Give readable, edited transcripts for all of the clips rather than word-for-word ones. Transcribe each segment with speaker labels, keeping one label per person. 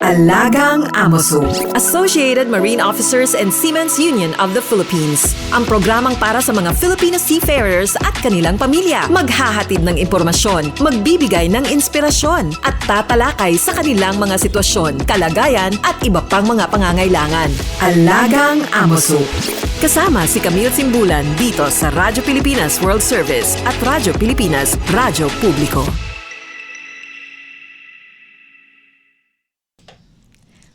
Speaker 1: Alagang Amoso, Associated Marine Officers and Seamen's Union of the Philippines. Ang programang para sa mga Filipino seafarers at kanilang pamilya. Maghahatid ng impormasyon, magbibigay ng inspirasyon, at tatalakay sa kanilang mga sitwasyon, kalagayan at iba pang mga pangangailangan. Alagang Amoso. Kasama si Camille Simbulan dito sa Radyo Pilipinas World Service at Radyo Pilipinas Radyo Publiko.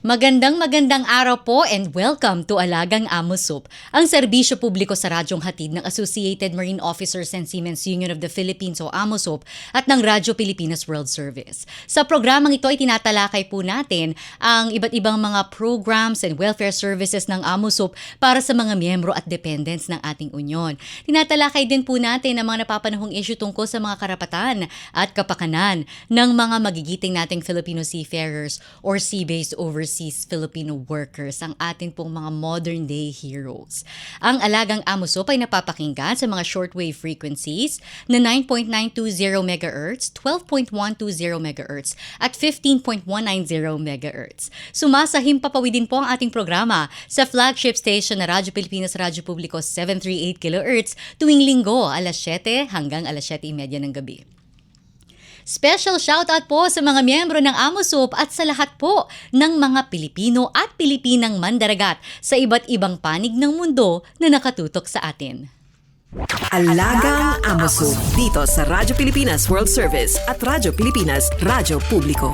Speaker 2: Magandang araw po and welcome to Alagang Amoso, ang serbisyo publiko sa radyong hatid ng Associated Marine Officers and Seamen's Union of the Philippines o AMOSOP at ng Radyo Pilipinas World Service. Sa programang ito ay tinatalakay po natin ang iba't ibang mga programs and welfare services ng AMOSOP para sa mga miyembro at dependents ng ating unyon. Tinatalakay din po natin ang mga napapanahong issue tungkol sa mga karapatan at kapakanan ng mga magigiting nating Filipino seafarers or sea-based overseas Filipino workers, ang atin pong mga modern day heroes. Ang Alagang Amoso ay napapakinggan sa mga shortwave frequencies na 9.920 MHz, 12.120 MHz at 15.190 MHz. Sumasahim papawidin po ang ating programa sa flagship station na Radyo Pilipinas Radyo Publiko 738 kHz tuwing linggo alas 7 hanggang alas 7:30 ng gabi. Special shoutout po sa mga miyembro ng AMOSOP at sa lahat po ng mga Pilipino at Pilipinang mandaragat sa iba't ibang panig ng mundo na nakatutok sa atin.
Speaker 1: Alagang Amoso dito sa Radyo Pilipinas World Service at Radyo Pilipinas Radyo Publiko.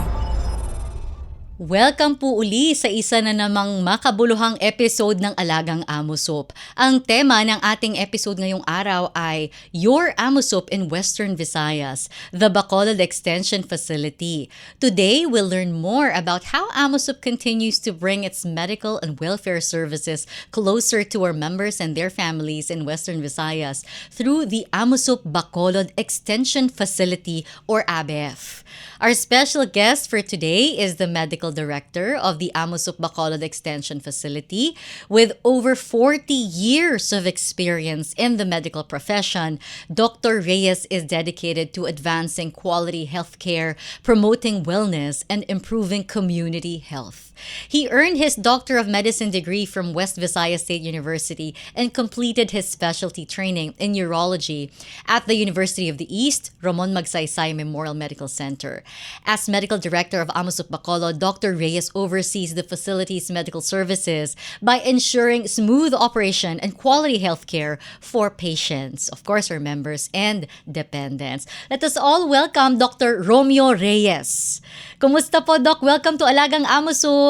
Speaker 2: Welcome po uli sa isa na namang makabuluhang episode ng Alagang Amoso. Ang tema ng ating episode ngayong araw ay Your Amoso in Western Visayas, the Bacolod Extension Facility. Today, we'll learn more about how Amoso continues to bring its medical and welfare services closer to our members and their families in Western Visayas through the Amoso Bacolod Extension Facility or ABEF. Our special guest for today is the Medical Director of the AMOSOP Bacolod Extension Facility with over 40 years of experience in the medical profession. Dr. Reyes is dedicated to advancing quality healthcare, promoting wellness, and improving community health. He earned his Doctor of Medicine degree from West Visayas State University and completed his specialty training in urology at the University of the East, Ramon Magsaysay Memorial Medical Center. As Medical Director of AMOSOP Bacolod, Dr. Reyes oversees the facility's medical services by ensuring smooth operation and quality healthcare for patients, of course, our members and dependents. Let us all welcome Dr. Romeo Reyes. Kumusta po, Doc? Welcome to Alagang Amoso.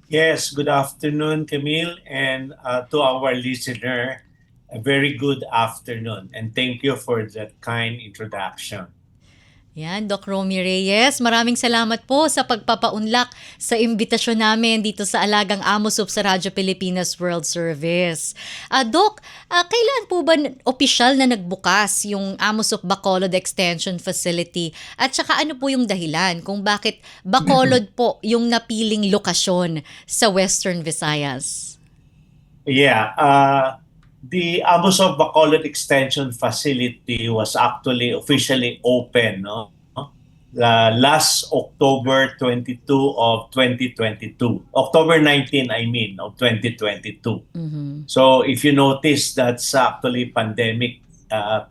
Speaker 3: Yes, good afternoon, Camille, and to our listener, a very good afternoon. And thank you for that kind introduction.
Speaker 2: Yan, Doc Romeo Reyes, maraming salamat po sa pagpapaunlak sa imbitasyon namin dito sa Alagang Amoso sa Radyo Pilipinas World Service. Doc, kailan po ba opisyal na nagbukas yung Amoso Bacolod Extension Facility? At saka ano po yung dahilan kung bakit Bacolod po yung napiling lokasyon sa Western Visayas?
Speaker 3: Yeah, the AMOSOP Bacolod Extension Facility was actually officially open last October 22 of 2022. October 19, of 2022.
Speaker 2: Mm-hmm.
Speaker 3: So if you notice, that's actually pandemic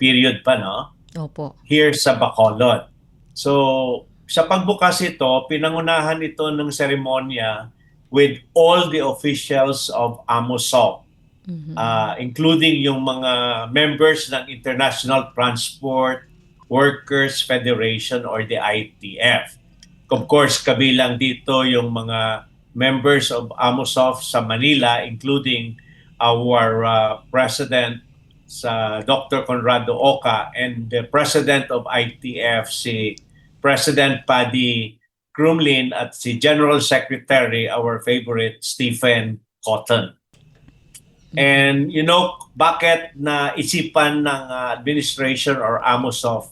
Speaker 3: period pa, no?
Speaker 2: Opo.
Speaker 3: Here sa Bacolod. So sa pagbukas ito, pinangunahan ito ng seremonya with all the officials of AMOSOP.
Speaker 2: Mm-hmm.
Speaker 3: Including yung mga members ng International Transport Workers Federation or the ITF. Of course, kabilang dito yung mga members of AMOSOF sa Manila, including our President, Dr. Conrado Oca, and the President of ITF, si President Paddy Crumlin, at si General Secretary, our favorite, Stephen Cotton. And you know, bakit na isipan ng administration or AMOSOF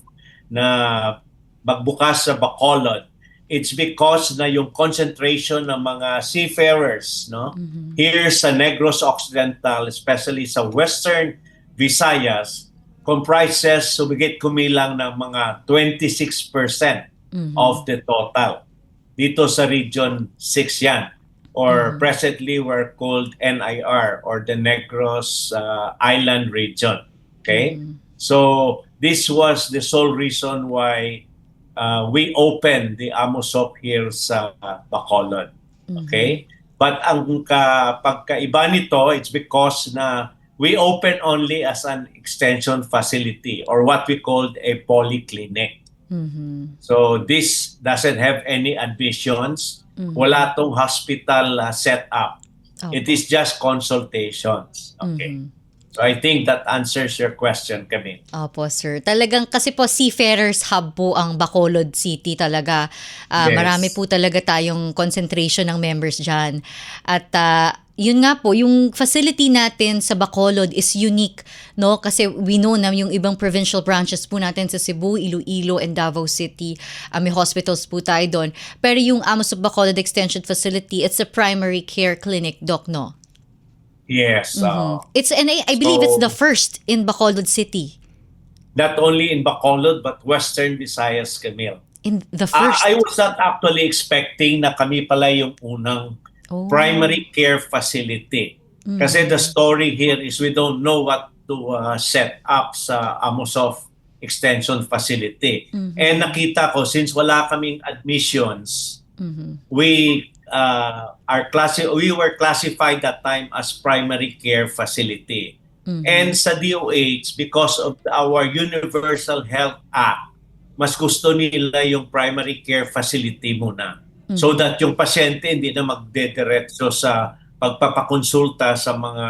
Speaker 3: na magbukas sa Bacolod? It's because na yung concentration ng mga seafarers, no?
Speaker 2: Mm-hmm.
Speaker 3: Here sa Negros Occidental, especially sa Western Visayas, comprises sumigit kumilang ng mga 26% of the total. Dito sa Region 6 yan. Or presently we're called NIR or the Negros Island Region. Okay? So this was the sole reason why we opened the AMOSOP here sa Bacolod. Okay? But ang pagkaiba nito, it's because na we open only as an extension facility or what we called a polyclinic. So this doesn't have any admissions. Wala tong hospital setup. It is just consultations. Okay. So I think that answers your question, Camille.
Speaker 2: Opo, sir. Talagang kasi po Seafarers Hub po ang Bacolod City talaga.
Speaker 3: Yes.
Speaker 2: Marami po talaga tayong concentration ng members dyan. At yun nga po, yung facility natin sa Bacolod is unique, no? Kasi we know na yung ibang provincial branches po natin sa Cebu, Iloilo, and Davao City, may hospitals po tayo doon. Pero yung AMOSOP Bacolod Extension Facility, it's a primary care clinic, Doc, no?
Speaker 3: Yes.
Speaker 2: It's and I believe it's the first in Bacolod City.
Speaker 3: Not only in Bacolod but Western Visayas, Camille.
Speaker 2: In the first.
Speaker 3: I was not actually expecting na kami pala yung unang primary care facility. Kasi the story here is we don't know what to set up sa AMOSOF Extension Facility. And nakita ko, since wala kaming admissions, we were classified that time as primary care facility. And sa DOH, because of our Universal Health Act, mas gusto nila yung primary care facility muna. So that yung pasyente hindi na magdediretso sa pagpapakonsulta sa mga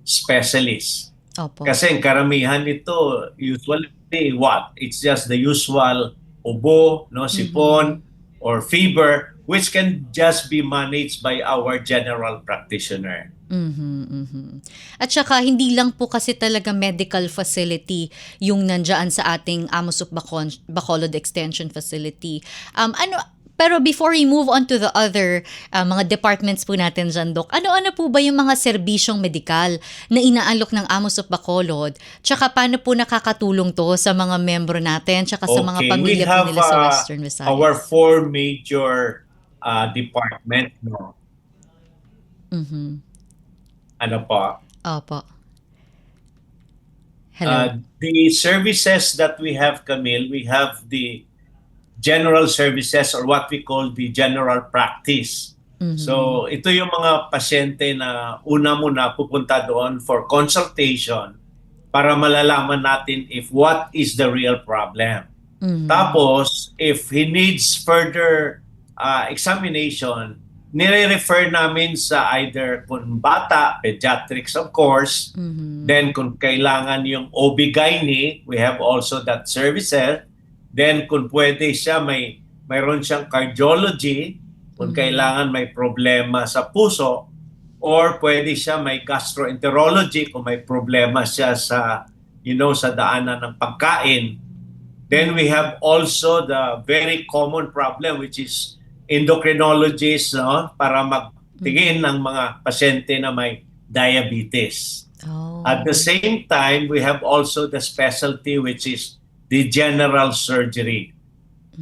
Speaker 3: specialists.
Speaker 2: Opo.
Speaker 3: Kasi ang karamihan nito, usually what? It's just the usual ubo, no, sipon, or fever, which can just be managed by our general practitioner.
Speaker 2: At saka hindi lang po kasi talaga medical facility yung nandiyan sa ating AMOSOP Bacolod Extension Facility. Pero before we move on to the other mga departments po natin dyan, Doc, ano-ano po ba yung mga serbisyong medikal na inaalok ng AMOSOP Bacolod? Tsaka paano po nakakatulong to sa mga membro natin tsaka sa mga pamilya po nila sa Western Visayas?
Speaker 3: Our 4 major department, no? Ano pa?
Speaker 2: Opo. Hello.
Speaker 3: The services that we have, Camille, we have the general services or what we call the general practice. So ito yung mga pasyente na una muna pupunta doon for consultation para malalaman natin if what is the real problem. Tapos, if he needs further examination, nire-refer namin sa either kung bata, pediatrics of course, then kung kailangan yung OB-GYN, we have also that services. Then kung pwede siya, mayroon siyang cardiology, kung kailangan may problema sa puso, or pwede siya may gastroenterology kung may problema siya sa, sa daanan ng pagkain. Then we have also the very common problem which is endocrinologists, no, para magtingin ng mga pasyente na may diabetes. At the same time, we have also the specialty which is the general surgery.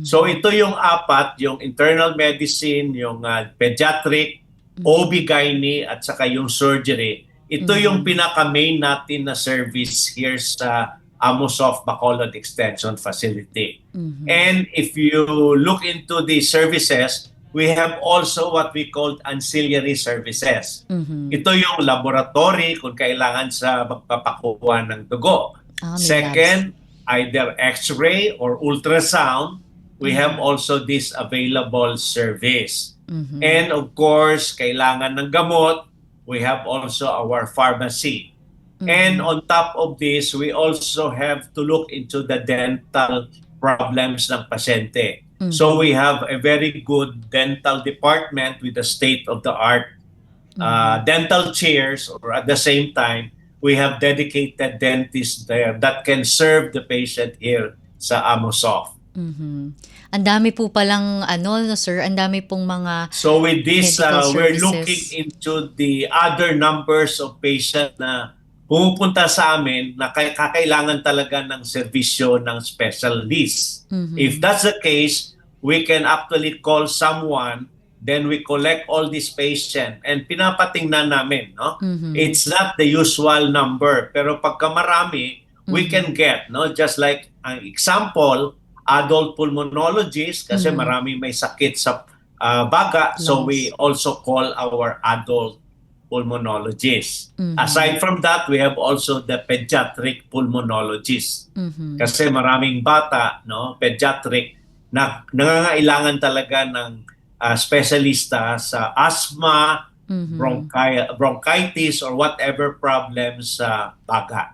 Speaker 3: So ito yung apat, yung internal medicine, yung pediatric, OB-GYN at saka yung surgery. Ito yung pinaka-main natin na service here sa AMOSOF Bacolod Extension Facility. And if you look into the services, we have also what we call ancillary services. Ito yung laboratory kung kailangan sa magpapakuha ng dugo. Second, either X-ray or ultrasound, we have also this available service. And of course, kailangan ng gamot, we have also our pharmacy. And on top of this, we also have to look into the dental problems ng pasyente. So we have a very good dental department with the state-of-the-art dental chairs, or at the same time, we have dedicated dentists there that can serve the patient here sa AMOSOF.
Speaker 2: Ang dami po palang sir, ang dami pong mga
Speaker 3: So with this, we're
Speaker 2: services.
Speaker 3: looking into the other numbers of patients na pumupunta sa amin na kakailangan talaga ng serbisyo ng specialist. If that's the case, we can actually call someone, then we collect all these patient and pinapatingnan namin, no? It's not the usual number, pero pagka marami, we can get, no? Just like ang example, adult pulmonologist kasi marami may sakit sa baga, so we also call our adult pulmonologist. Aside from that, we have also the pediatric pulmonologist. Kasi maraming bata, no, pediatric na nangangailangan talaga ng specialista sa asthma, bronchitis or whatever problems sa baga.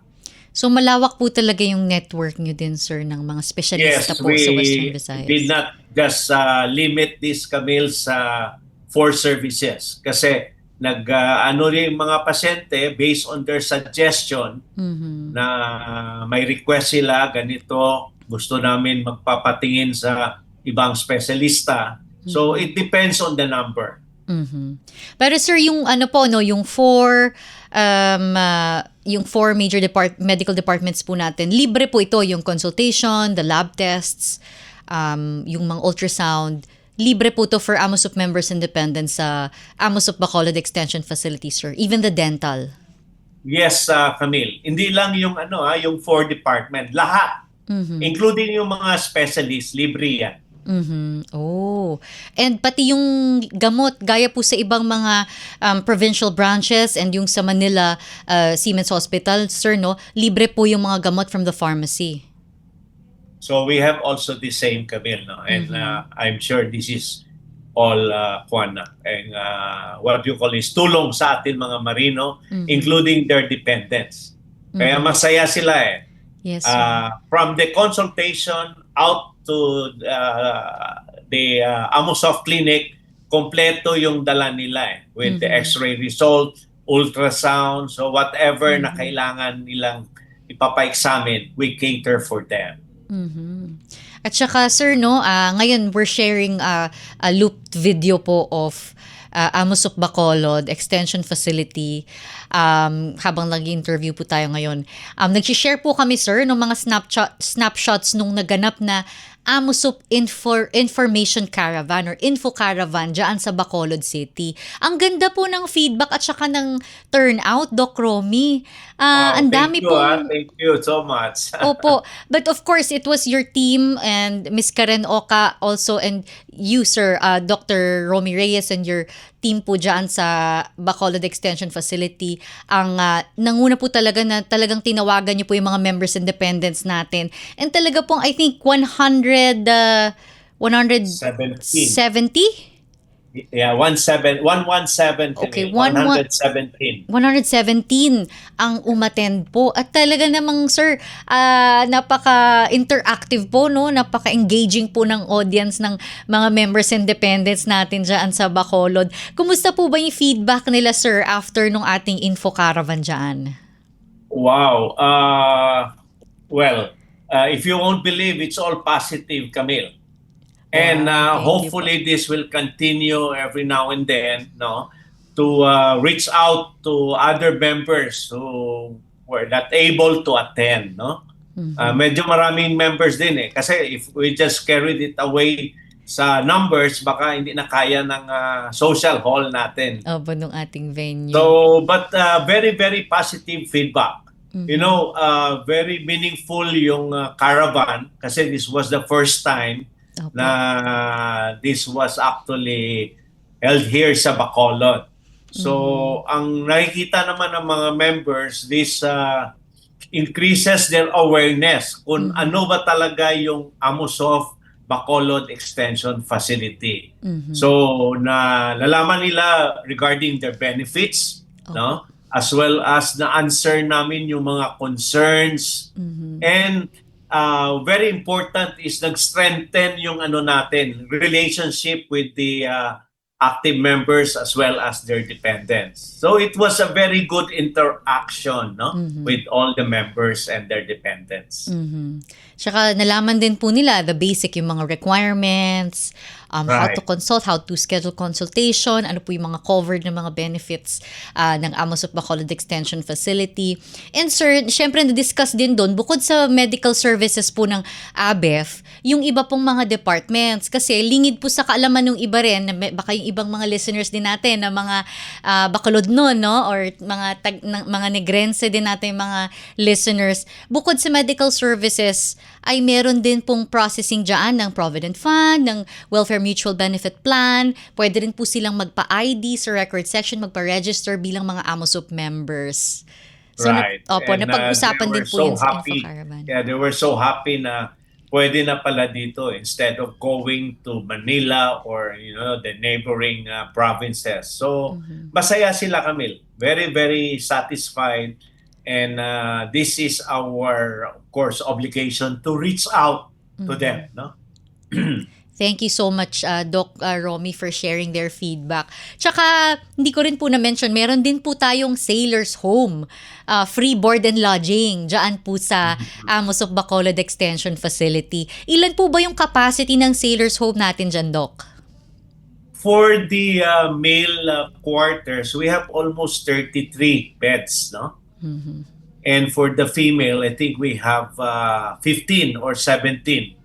Speaker 2: So malawak po talaga yung network nyo din, sir, ng mga specialista po sa Western Visayas.
Speaker 3: We did not just limit this, Camille, sa 4 services. Kasi ano rin yung mga pasyente based on their suggestion na may request sila, ganito, gusto namin magpapatingin sa ibang specialista. So it depends on the number.
Speaker 2: Pero sir, yung ano po, no, yung 4 major medical departments po natin, libre po ito, yung consultation, the lab tests, yung mga ultrasound, libre po to for AMOSUP members and dependents sa AMOSUP Bacolod Extension Facility, sir. Even the dental.
Speaker 3: Yes, Camille. Hindi lang yung yung 4 department, lahat. Including yung mga specialists, libre yan.
Speaker 2: Oh. And pati yung gamot, gaya po sa ibang mga provincial branches and yung sa Manila Siemens Hospital, sir, no, libre po yung mga gamot from the pharmacy.
Speaker 3: So we have also the same, Camille, no? And I'm sure this is all what you call is tulong sa atin mga marino, including their dependents. Kaya masaya sila eh.
Speaker 2: Yes, sir.
Speaker 3: From the consultation out to the AMOSOF clinic, kompleto yung dala nila eh, with the x-ray result, ultrasound, so whatever na kailangan nilang ipapa-examine, we cater for them.
Speaker 2: At saka, sir, no, ngayon we're sharing a looped video po of AMOSUP Bacolod Extension Facility. Habang nag-interview po tayo ngayon, nag-share po kami, sir, ng mga snapshots nung naganap na AMOSUP Information Caravan or Info Caravan dyan sa Bacolod City. Ang ganda po ng feedback at saka ng turnout, Doc Romy. Ang dami po.
Speaker 3: Thank you so much.
Speaker 2: Opo. But of course, it was your team and Ms. Karen Oka also and you, sir, Dr. Romy Reyes and your team po dyan sa Bacolod Extension Facility. Ang nanguna po talaga na talagang tinawagan niyo po yung mga members and dependents natin. And talaga pong, I think, 170? Yeah, 117. Okay,
Speaker 3: 117.
Speaker 2: 117 ang umattend po. At talaga namang, sir, napaka-interactive po, no? Napaka-engaging po ng audience ng mga members and dependents natin dyan sa Bacolod. Kumusta po ba yung feedback nila, sir, after nung ating info caravan dyan?
Speaker 3: Wow. If you won't believe, it's all positive, Camille. And hopefully this will continue every now and then, no, to reach out to other members who were not able to attend, no. Medyo maraming members din eh, kasi if we just carried it away sa numbers, baka hindi na kaya ng social hall natin.
Speaker 2: Opo, nung ating venue.
Speaker 3: So, but very, very positive feedback. You know, very meaningful yung caravan kasi this was the first time na this was actually held here sa Bacolod. So, ang nakikita naman ng mga members, this increases their awareness kung ano ba talaga yung AMOSOF Bacolod Extension Facility. So, nalaman nila regarding their benefits, no? As well as na-answer namin yung mga concerns and very important is nag-strengthen yung natin, relationship with the active members as well as their dependents. So it was a very good interaction, no, with all the members and their dependents.
Speaker 2: Tsaka nalaman din po nila the basic, yung mga requirements, how to
Speaker 3: Right.
Speaker 2: consult, how to schedule consultation, ano po yung mga covered na mga benefits ng Amos of Bacolod Extension Facility. And sir, syempre na-discuss din doon, bukod sa medical services po ng ABEF, yung iba pong mga departments. Kasi lingid po sa kaalaman ng iba rin, baka yung ibang mga listeners din natin na mga Bacolod noon, no? Or mga Negrense din natin yung mga listeners. Bukod sa medical services, ay meron din pong processing dyan ng Provident Fund, ng Welfare Mutual Benefit Plan. Pwede rin po silang magpa-ID sa record section, magpa-register bilang mga AMOSUP members. So,
Speaker 3: Right.
Speaker 2: opo,
Speaker 3: And
Speaker 2: napag-usapan
Speaker 3: they
Speaker 2: din
Speaker 3: were
Speaker 2: po
Speaker 3: so
Speaker 2: yun sa
Speaker 3: happy.
Speaker 2: InfoCaravan.
Speaker 3: Yeah, they were so happy na pwede na pala dito instead of going to Manila or the neighboring provinces. So masaya sila, Camille. Very, very satisfied. And this is our, of course, obligation to reach out to them. No?
Speaker 2: Thank you so much, Doc Romy, for sharing their feedback. Tsaka, hindi ko rin po na-mention, meron din po tayong Sailor's Home, free board and lodging, dyan po sa Amos of Bacolod Extension Facility. Ilan po ba yung capacity ng Sailor's Home natin dyan, Doc?
Speaker 3: For the male quarters, we have almost 33 beds, no? And for the female, I think we have 15 or 17.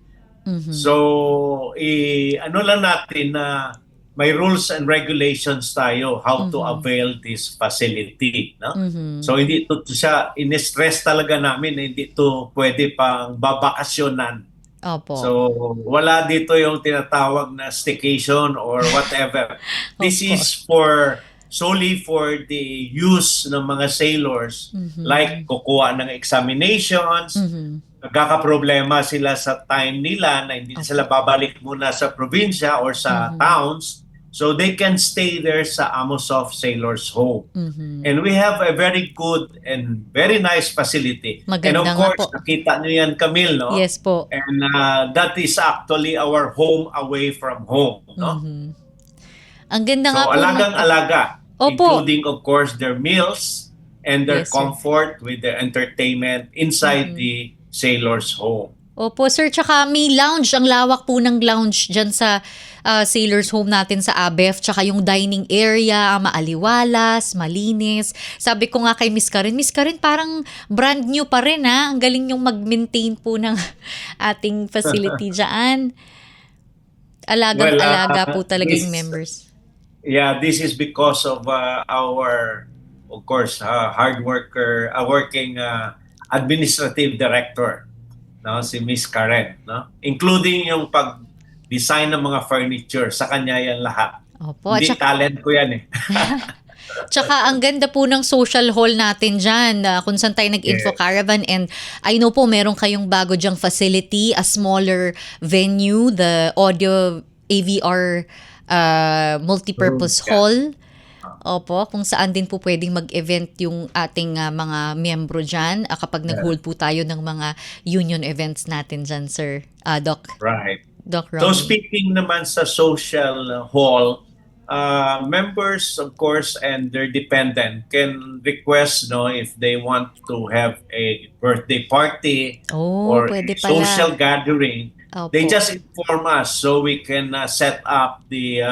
Speaker 3: So, ano lang natin na may rules and regulations tayo how to avail this facility, no? So, hindi to siya, in-stress talaga namin na hindi to pwede pang babakasyonan.
Speaker 2: Opo.
Speaker 3: So, wala dito yung tinatawag na staycation or whatever. This is solely for the use ng mga sailors, like kukuha ng examinations, nagkakaproblema sila sa time nila na hindi sila babalik muna sa probinsya or sa towns, so they can stay there sa Amosoft Sailors Home. And we have a very good and very nice facility.
Speaker 2: Maganda
Speaker 3: and of
Speaker 2: nga
Speaker 3: course,
Speaker 2: po.
Speaker 3: nakita nyo yan, Camille, no?
Speaker 2: Yes po.
Speaker 3: And that is actually our home away from home, no?
Speaker 2: Ang ganda
Speaker 3: So,
Speaker 2: nga po.
Speaker 3: alagang-alaga,
Speaker 2: Opo.
Speaker 3: including, of course, their meals and their
Speaker 2: Yes, sir.
Speaker 3: comfort with their entertainment inside the Sailors Home.
Speaker 2: Opo, sir. Tsaka may lounge. Ang lawak po ng lounge dyan sa Sailor's Home natin sa ABEF. Tsaka yung dining area, maaliwalas, malinis. Sabi ko nga kay Miss Karen, parang brand new pa rin ha. Ang galing yung mag-maintain po ng ating facility dyan. Alagang-alaga po talaga yung members.
Speaker 3: Yeah, this is because of our, of course, working administrative director, no, si Miss Karen, no, including yung pag-design ng mga furniture, sa kanya yan lahat.
Speaker 2: Opo.
Speaker 3: Hindi talent ko yan eh.
Speaker 2: Tsaka ang ganda po ng social hall natin dyan, kung saan tayo nag-InfoCaravan, and I know po meron kayong bago dyang facility, a smaller venue, the audio AVR multipurpose hall. Opo, kung saan din po pwedeng mag-event yung ating mga miyembro dyan kapag nag-hold po tayo ng mga union events natin dyan, sir. Doc.
Speaker 3: Right.
Speaker 2: Doc Romy.
Speaker 3: So speaking naman sa social hall, members, of course, and their dependent can request, no, if they want to have a birthday party or a
Speaker 2: pwede pala.
Speaker 3: social gathering.
Speaker 2: Opo.
Speaker 3: They just inform us so we can set up the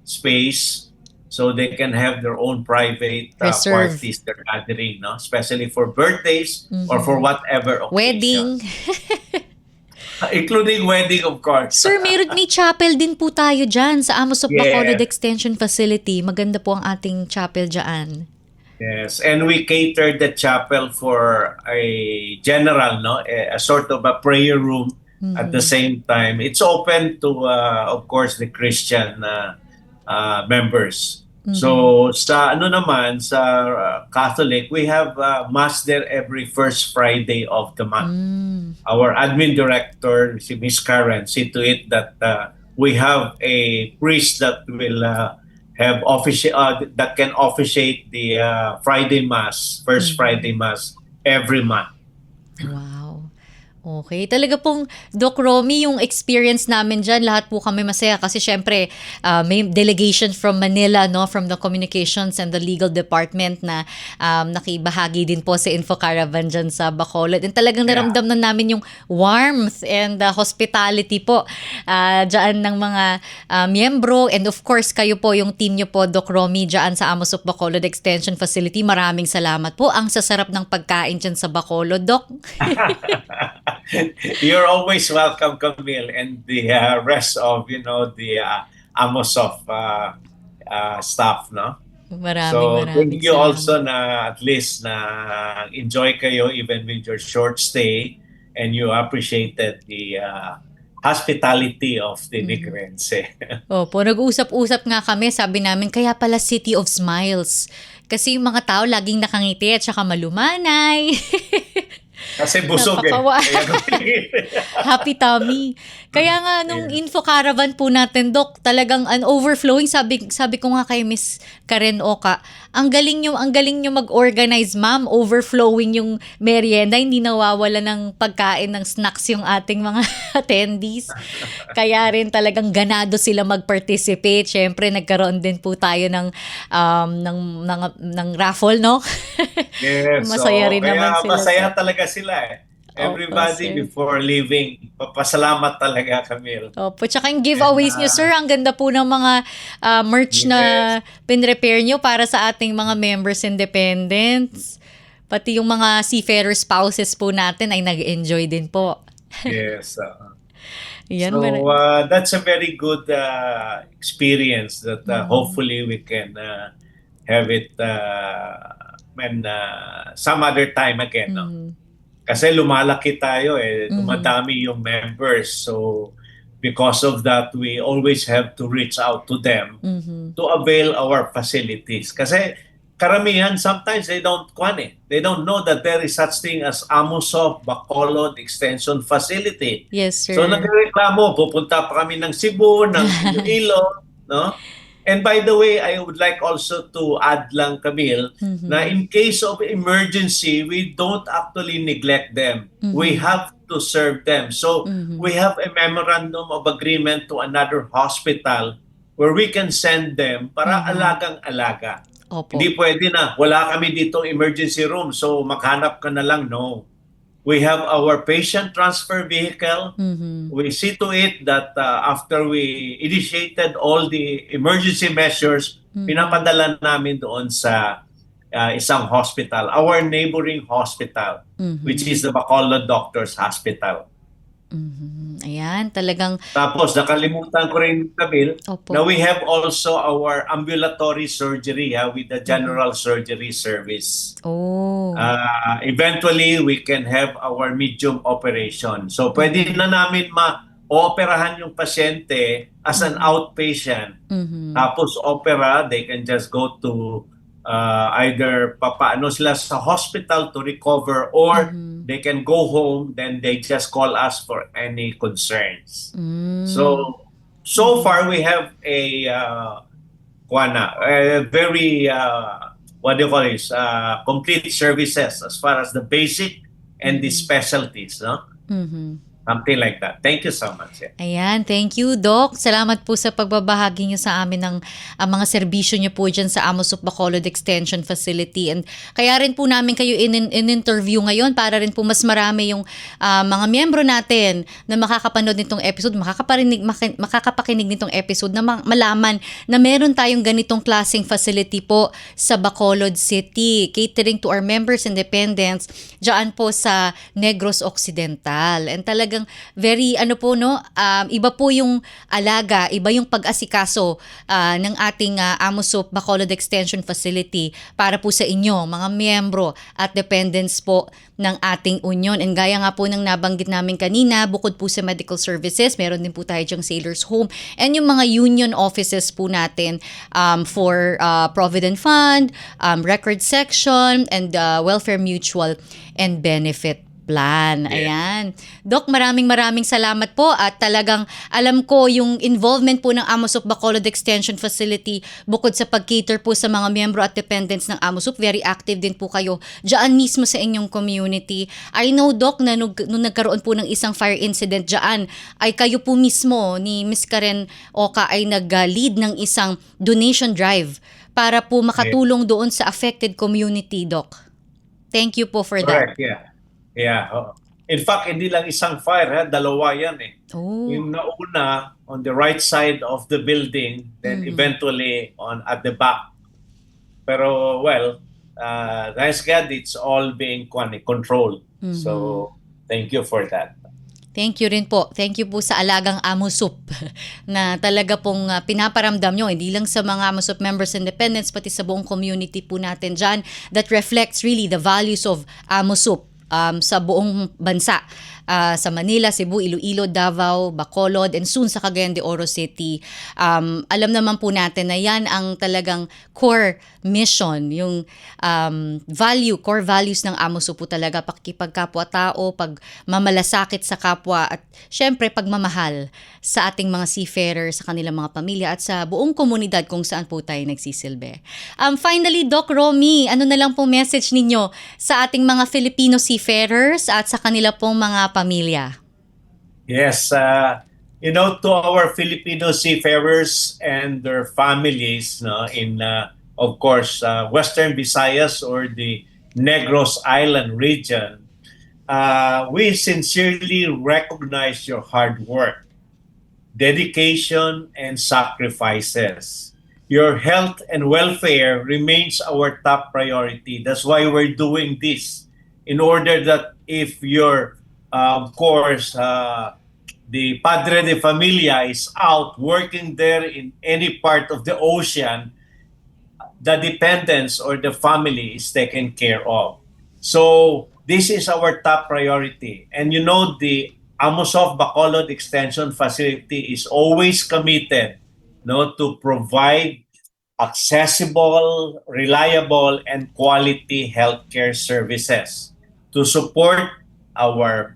Speaker 3: space so they can have their own private
Speaker 2: Reserve.
Speaker 3: parties, their gathering, no? Especially for birthdays or for whatever occasion.
Speaker 2: Wedding.
Speaker 3: Including wedding, of course.
Speaker 2: Sir, may chapel din po tayo dyan sa Amos of
Speaker 3: Yeah.
Speaker 2: Bacolod Extension Facility. Maganda po ang ating chapel dyan.
Speaker 3: Yes, and we cater the chapel for a general, no, a sort of a prayer room. At the same time, it's open to, of course, the Christian members. So sa Catholic, we have mass there every first Friday of the month. Our admin director, si Miss Karen, see to it that we have a priest that will have that can officiate the Friday mass, first Friday mass every month.
Speaker 2: Wow. Okay. Talaga pong, Doc Romy, yung experience namin dyan, lahat po kami masaya kasi syempre may delegation from Manila, no, from the communications and the legal department na nakibahagi din po sa Info Caravan dyan sa Bacolod. And talagang naramdam na namin yung warmth and hospitality po dyan ng mga miyembro. And of course, kayo po, yung team nyo po, Doc Romy, dyan sa Amosup Bacolod Extension Facility. Maraming salamat po. Ang sasarap ng pagkain dyan sa Bacolod, Doc.
Speaker 3: You're always welcome, Camille, and the rest of the Amosoft staff, no?
Speaker 2: Maraming
Speaker 3: thank you
Speaker 2: salamat.
Speaker 3: also na at least na enjoy kayo even with your short stay, and you appreciated the hospitality of the Negrense.
Speaker 2: Opo, nag-usap-usap nga kami, sabi namin, kaya pala City of Smiles. Kasi yung mga tao laging nakangiti at saka malumanay.
Speaker 3: Kasi busog
Speaker 2: Napakawa. Happy tummy. Kaya nga nung
Speaker 3: Yeah.
Speaker 2: Info Caravan po natin, Doc, talagang overflowing. Sabi ko nga kay Miss Karen Oka, ang galing nyo mag-organize, ma'am. Overflowing yung merienda, hindi nawawala ng pagkain ng snacks yung ating mga attendees. Kaya rin talagang ganado sila mag-participate. Syempre, nagkaroon din po tayo ng raffle, no?
Speaker 3: Yes,
Speaker 2: Masaya rin
Speaker 3: kaya
Speaker 2: naman sila
Speaker 3: masaya
Speaker 2: sa-
Speaker 3: talaga sila eh. Everybody
Speaker 2: sir.
Speaker 3: before leaving, papasalamat talaga, Camille.
Speaker 2: Opo, tsaka yung giveaways nyo, sir, ang ganda po ng mga merch na pinrepair nyo para sa ating mga members and dependents. Pati yung mga seafarer spouses po natin ay nag-enjoy din po.
Speaker 3: Yes.
Speaker 2: Yan,
Speaker 3: That's a very good experience that hopefully we can have it when some other time again. No? Kasi lumalaki tayo dumadami yung members. So because of that, we always have to reach out to them to avail our facilities. Kasi karamihan, sometimes they don't know that there is such thing as Amosoft Bacolod Extension Facility.
Speaker 2: Yes, sir.
Speaker 3: So nagreklamo, pupunta pa kami ng Cebu, ng Iloilo, no? And by the way, I would like also to add lang, Camille, na in case of emergency, we don't actually neglect them. We have to serve them. So we have a memorandum of agreement to another hospital where we can send them para alagang-alaga.
Speaker 2: Opo.
Speaker 3: Hindi pwede na, wala kami dito emergency room, so maghanap ka na lang. No. We have our patient transfer vehicle. We see to it that after we initiated all the emergency measures, pinapadala namin doon sa isang hospital, our neighboring hospital, which is the Bacolod Doctors Hospital.
Speaker 2: Ayan, talagang
Speaker 3: Tapos nakalimutan ko rin, Camille,
Speaker 2: Opo.
Speaker 3: na we have also our ambulatory surgery with the general surgery service. Eventually, we can have our medium operation. So pwede na namin ma-operahan yung pasyente as an outpatient. Tapos opera, they can just go to either papaano sila sa hospital to recover, or they can go home, then they just call us for any concerns. So far we have a very what do you call this, complete services as far as the basic and the specialties, no? Something like that. Thank you so much.
Speaker 2: Ayan, thank you, Doc. Salamat po sa pagbabahagi niyo sa amin ng mga serbisyo niyo po dyan sa Amosup Bacolod Extension Facility. And kaya rin po namin kayo in-interview ngayon para rin po mas marami yung mga miyembro natin na makakapanood nitong episode, makakapakinig nitong episode, na malaman na meron tayong ganitong klaseng facility po sa Bacolod City, catering to our members and dependents dyan po sa Negros Occidental. And talagang very iba po yung alaga, iba yung pag-asikaso ng ating Amosup Bacolod Extension Facility para po sa inyo, mga miyembro at dependents po ng ating union. And gaya nga po ng nabanggit namin kanina, bukod po sa medical services, meron din po tayo dyang Sailors Home and yung mga union offices po natin for Provident Fund, Record Section, and Welfare Mutual and Benefit plan.
Speaker 3: Yes.
Speaker 2: Ayan. Doc, maraming salamat po at talagang alam ko yung involvement po ng AMOSUP Bacolod Extension Facility bukod sa pag-cater po sa mga miyembro at dependents ng AMOSUP, very active din po kayo dyan mismo sa inyong community. I know, Doc, na nung nagkaroon po ng isang fire incident dyan, ay kayo po mismo ni Ms. Karen Oka ay nag-lead ng isang donation drive para po makatulong doon sa affected community, Doc. Thank you po for that.
Speaker 3: Correct, yeah. Yeah. In fact, hindi lang isang fire, dalawa yan eh.
Speaker 2: Oh.
Speaker 3: Yung nauna on the right side of the building, then eventually at the back. Pero well, thanks God, it's all being controlled. So thank you for that.
Speaker 2: Thank you rin po. Thank you po sa Alagang AMOSUP na talaga pong pinaparamdam nyo, hindi lang sa mga AMOSUP members and dependents, pati sa buong community po natin dyan that reflects really the values of AMOSUP sa buong bansa. Sa Manila, Cebu, Iloilo, Davao, Bacolod, and soon sa Cagayan de Oro City. Alam naman po natin na yan ang talagang core mission, yung core values ng AMOSUP po talaga, pakikipagkapwa-tao, pagmamalasakit sa kapwa, at syempre pagmamahal sa ating mga seafarers, sa kanilang mga pamilya, at sa buong komunidad kung saan po tayo nagsisilbi. Finally, Doc Romy, ano na lang pong message ninyo sa ating mga Filipino seafarers at sa kanila pong mga pamilya?
Speaker 3: Yes, to our Filipino seafarers and their families, in of course Western Visayas or the Negros Island region, we sincerely recognize your hard work, dedication, and sacrifices. Your health and welfare remains our top priority. That's why we're doing this, in order that if your of course, the Padre de Familia is out working there in any part of the ocean, the dependents or the family is taken care of. So this is our top priority. And the AMOSUP Bacolod Extension Facility is always committed to provide accessible, reliable, and quality healthcare services to support our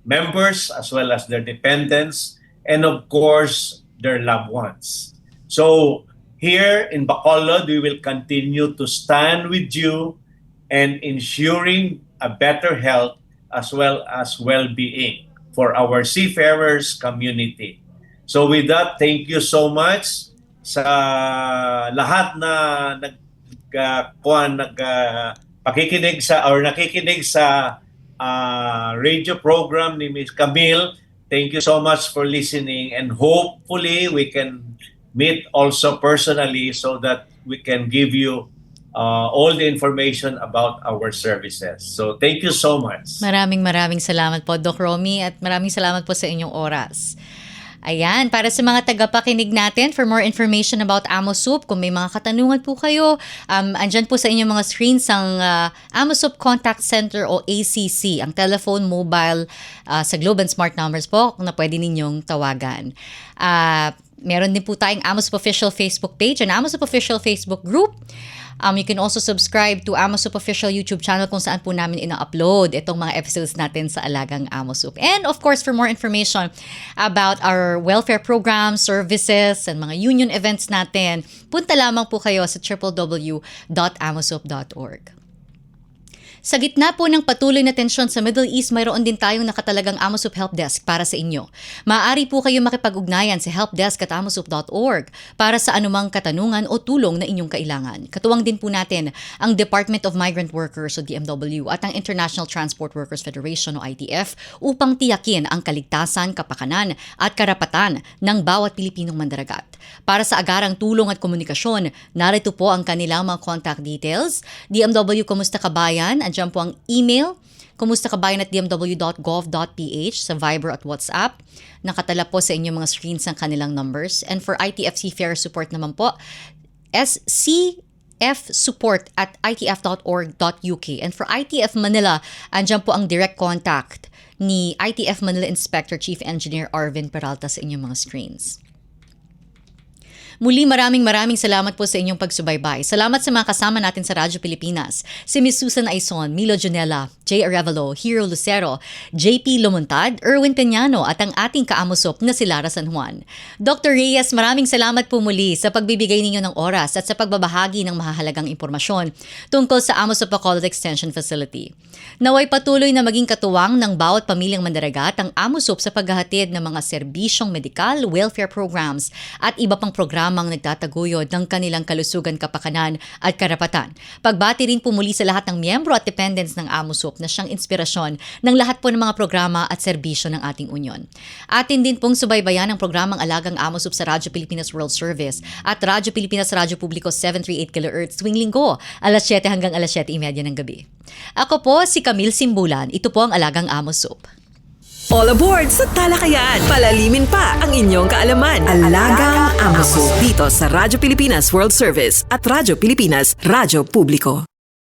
Speaker 3: members as well as their dependents and of course their loved ones. So here in Bacolod, we will continue to stand with you and ensuring a better health as well as well-being for our seafarers community. So with that, thank you so much sa lahat na nakikinig sa radio program ni Ms. Camille. Thank you so much for listening, and hopefully we can meet also personally so that we can give you all the information about our services. So thank you so much.
Speaker 2: Maraming salamat po, Doc Romy, at maraming salamat po sa inyong oras. Ayan, para sa mga tagapakinig natin, for more information about AMOSUP, kung may mga katanungan po kayo, andyan po sa inyong mga screens ang AMOSUP Contact Center o ACC, ang telephone, mobile, sa Globe and Smart numbers po na pwede ninyong tawagan. Meron din po tayong AMOSUP Official Facebook page and AMOSUP Official Facebook group. You can also subscribe to AMOSUP Official YouTube channel kung saan po namin ina-upload itong mga episodes natin sa Alagang AMOSUP. And of course, for more information about our welfare programs, services, and mga union events natin, punta lamang po kayo sa www.amosup.org. Sa gitna po ng patuloy na tensyon sa Middle East, mayroon din tayong nakatalagang AMOSUP Help Desk para sa inyo. Maaari po kayo makipag-ugnayan sa helpdesk@amosup.org para sa anumang katanungan o tulong na inyong kailangan. Katuwang din po natin ang Department of Migrant Workers o DMW at ang International Transport Workers Federation o ITF upang tiyakin ang kaligtasan, kapakanan at karapatan ng bawat Pilipinong mandaragat. Para sa agarang tulong at komunikasyon, narito po ang kanilang mga contact details. DMW Kumusta Kabayan, andyan po ang email, kumustakabayan@dmw.gov.ph, sa Viber at WhatsApp. Nakatala po sa inyong mga screens ang kanilang numbers. And for ITF Seafarer Support naman po, scfsupport@itf.org.uk. And for ITF Manila, andyan po ang direct contact ni ITF Manila Inspector Chief Engineer Arvin Peralta sa inyong mga screens. Muli, maraming salamat po sa inyong pagsubaybay. Salamat sa mga kasama natin sa Radyo Pilipinas. Si Ms. Susan Aison, Milo Junella, Jay Arevalo, Hero Lucero, JP Lomontad, Erwin Peñano at ang ating kaamusop na si Lara San Juan. Dr. Reyes, maraming salamat po muli sa pagbibigay ninyo ng oras at sa pagbabahagi ng mahahalagang impormasyon tungkol sa Amusop Bacolod Extension Facility. Naway patuloy na maging katuwang ng bawat pamilyang mandaragat ang Amusop sa paghahatid ng mga serbisyong medikal, welfare programs at iba pang programang nagtataguyod ng kanilang kalusugan, kapakanan at karapatan. Pagbati rin po muli sa lahat ng miyembro at dependents ng Amusop na siyang inspirasyon ng lahat po ng mga programa at serbisyo ng ating union. Atin din pong subaybayan ang programang Alagang Amusop sa Radyo Pilipinas World Service at Radyo Pilipinas Radyo Publiko 738 kHz tuwing linggo, alas 7 hanggang alas 7:30 ng gabi. Ako po si Camille Simbulan. Ito po ang Alagang Amusop.
Speaker 1: All aboard sa talakayan. Palalimin pa ang inyong kaalaman. Alagang Amusop dito sa Radyo Pilipinas World Service at Radyo Pilipinas Radyo Publiko.